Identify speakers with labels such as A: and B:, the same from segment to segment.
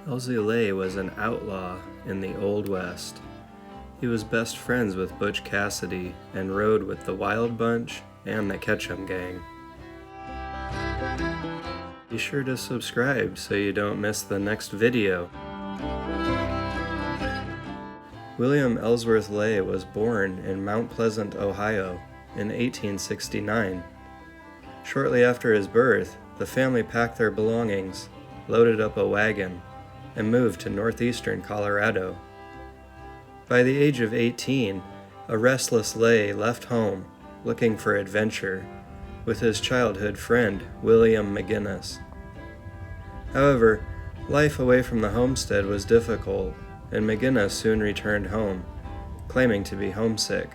A: Elzy was an outlaw in the Old West. He was best friends with Butch Cassidy and rode with the Wild Bunch and the Ketchum Gang. Be sure to subscribe so you don't miss the next video. William Ellsworth Lay was born in Mount Pleasant, Ohio in 1869. Shortly after his birth, the family packed their belongings, loaded up a wagon, and moved to northeastern Colorado. By the age of 18, a restless Lay left home looking for adventure with his childhood friend William McGinnis. However, life away from the homestead was difficult, and McGinnis soon returned home, claiming to be homesick.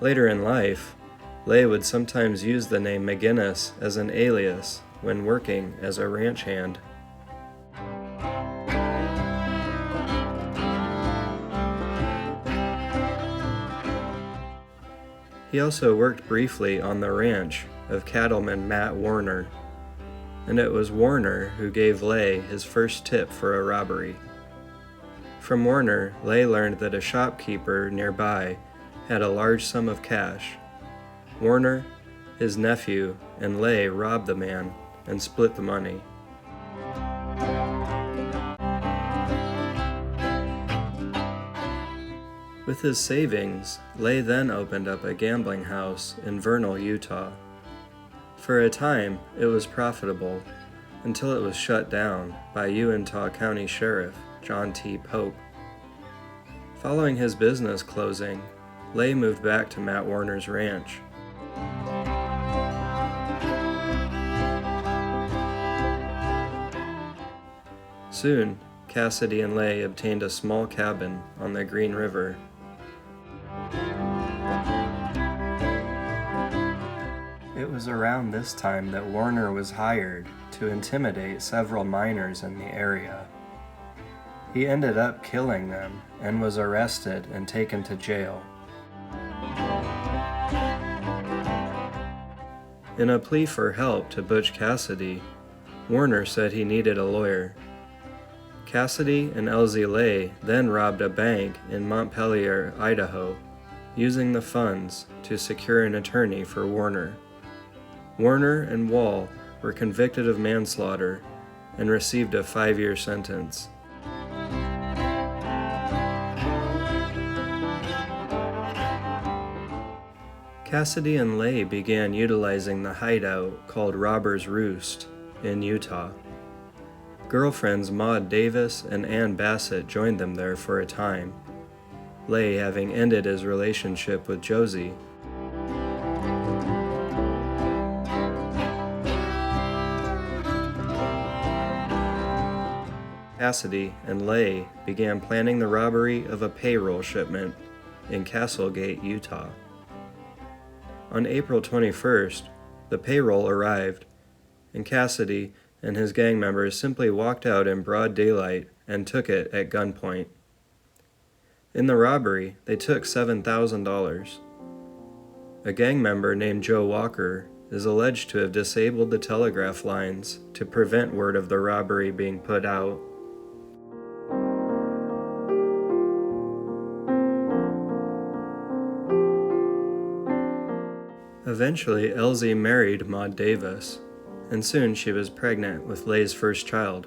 A: Later in life, Lay would sometimes use the name McGinnis as an alias when working as a ranch hand. He also worked briefly on the ranch of cattleman Matt Warner, and it was Warner who gave Lay his first tip for a robbery. From Warner, Lay learned that a shopkeeper nearby had a large sum of cash. Warner, his nephew, and Lay robbed the man and split the money. With his savings, Lay then opened up a gambling house in Vernal, Utah. For a time, it was profitable, until it was shut down by Uintah County Sheriff John T. Pope. Following his business closing, Lay moved back to Matt Warner's ranch. Soon, Cassidy and Lay obtained a small cabin on the Green River. It was around this time that Warner was hired to intimidate several miners in the area. He ended up killing them and was arrested and taken to jail. In a plea for help to Butch Cassidy, Warner said he needed a lawyer. Cassidy and Elzy then robbed a bank in Montpelier, Idaho, using the funds to secure an attorney for Warner. Warner and Wall were convicted of manslaughter and received a 5-year sentence. Cassidy and Lay began utilizing the hideout called Robber's Roost in Utah. Girlfriends Maud Davis and Ann Bassett joined them there for a time, Lay having ended his relationship with Josie. Cassidy and Lay began planning the robbery of a payroll shipment in Castlegate, Utah. On April 21st, the payroll arrived, and Cassidy and his gang members simply walked out in broad daylight and took it at gunpoint. In the robbery, they took $7,000. A gang member named Joe Walker is alleged to have disabled the telegraph lines to prevent word of the robbery being put out. Eventually, Elzy married Maud Davis, and soon she was pregnant with Lay's first child.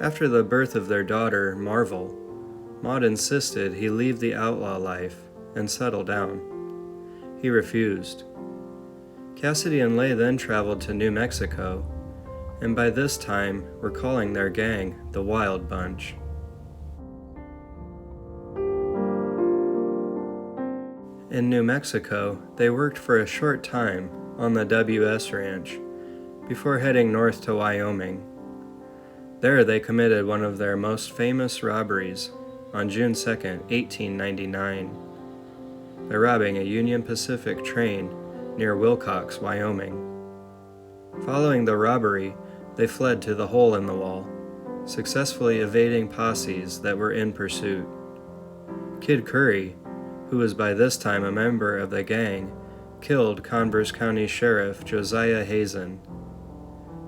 A: After the birth of their daughter, Marvel, Maud insisted he leave the outlaw life and settle down. He refused. Cassidy and Lay then traveled to New Mexico, and by this time were calling their gang the Wild Bunch. In New Mexico, they worked for a short time on the WS Ranch before heading north to Wyoming. There they committed one of their most famous robberies on June 2, 1899, by robbing a Union Pacific train near Wilcox, Wyoming. Following the robbery, they fled to the hole in the wall, successfully evading posses that were in pursuit. Kid Curry, who was by this time a member of the gang, killed Converse County Sheriff Josiah Hazen.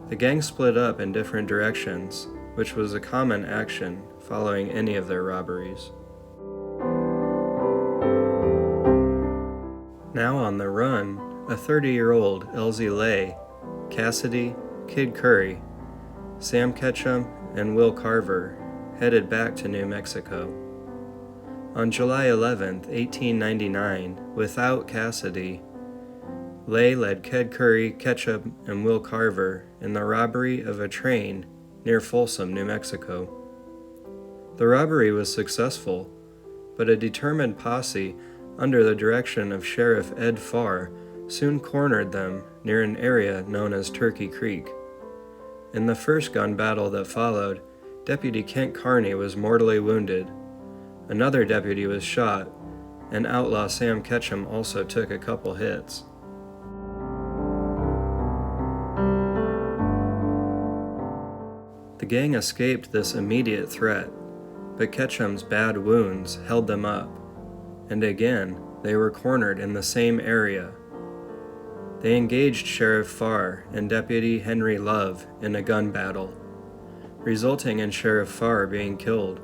A: The gang split up in different directions, which was a common action following any of their robberies. Now on the run, a 30-year-old Elzy Lay, Cassidy, Kid Curry, Sam Ketchum, and Will Carver headed back to New Mexico. On July 11, 1899, without Cassidy, Lay led Kid Curry, Ketchum, and Will Carver in the robbery of a train near Folsom, New Mexico. The robbery was successful, but a determined posse under the direction of Sheriff Ed Farr soon cornered them near an area known as Turkey Creek. In the first gun battle that followed, Deputy Kent Carney was mortally wounded. Another deputy was shot, and outlaw Sam Ketchum also took a couple hits. The gang escaped this immediate threat, but Ketchum's bad wounds held them up, and again they were cornered in the same area. They engaged Sheriff Farr and Deputy Henry Love in a gun battle, resulting in Sheriff Farr being killed,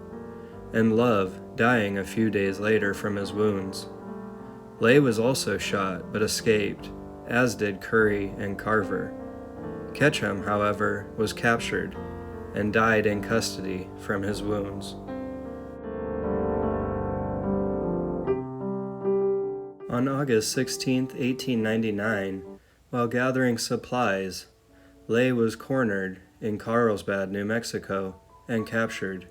A: and Love dying a few days later from his wounds. Lay was also shot but escaped, as did Curry and Carver. Ketchum, however, was captured and died in custody from his wounds. On August 16, 1899, while gathering supplies, Lay was cornered in Carlsbad, New Mexico, and captured.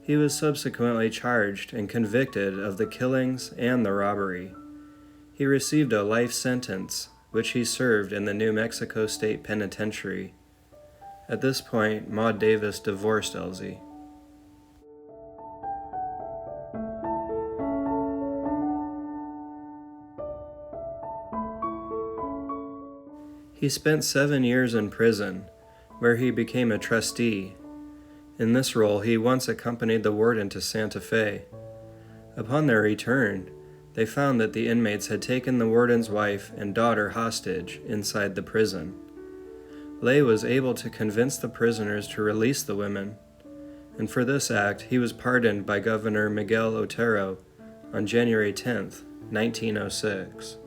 A: He was subsequently charged and convicted of the killings and the robbery. He received a life sentence, which he served in the New Mexico State Penitentiary. At this point, Maud Davis divorced Elzy. He spent 7 years in prison, where he became a trustee. In this role, he once accompanied the warden to Santa Fe. Upon their return, they found that the inmates had taken the warden's wife and daughter hostage inside the prison. Lay was able to convince the prisoners to release the women, and for this act, he was pardoned by Governor Miguel Otero on January 10, 1906.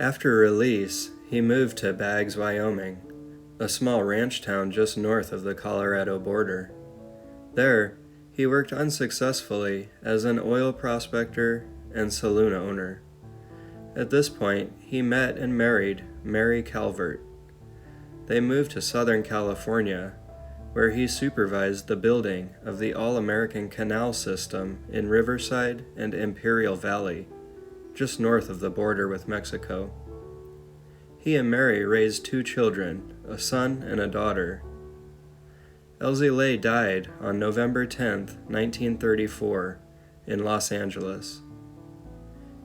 A: After release, he moved to Baggs, Wyoming, a small ranch town just north of the Colorado border. There, he worked unsuccessfully as an oil prospector and saloon owner. At this point, he met and married Mary Calvert. They moved to Southern California, where he supervised the building of the All-American Canal System in Riverside and Imperial Valley, just north of the border with Mexico. He and Mary raised 2 children, a son and a daughter. Elzy Lay died on November 10, 1934, in Los Angeles.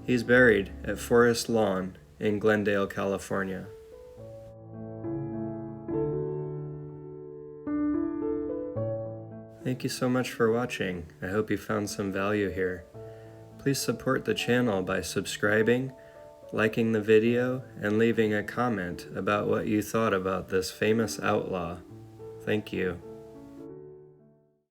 A: He's buried at Forest Lawn in Glendale, California. Thank you so much for watching. I hope you found some value here. Please support the channel by subscribing, liking the video, and leaving a comment about what you thought about this famous outlaw. Thank you.